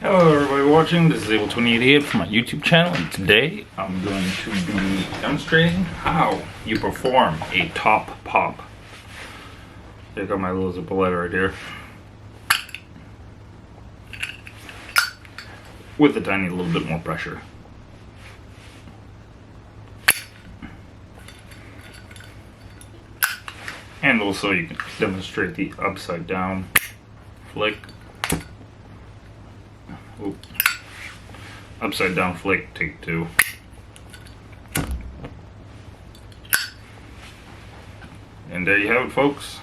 Hello everybody watching, this is Able2088 from my YouTube channel, and today I'm going to be demonstrating how you perform a top pop. I got my little Zippo lighter right here with a tiny little bit more pressure. And also you can demonstrate the upside down flick. Oop. Upside down flick, take two. And there you have it, folks.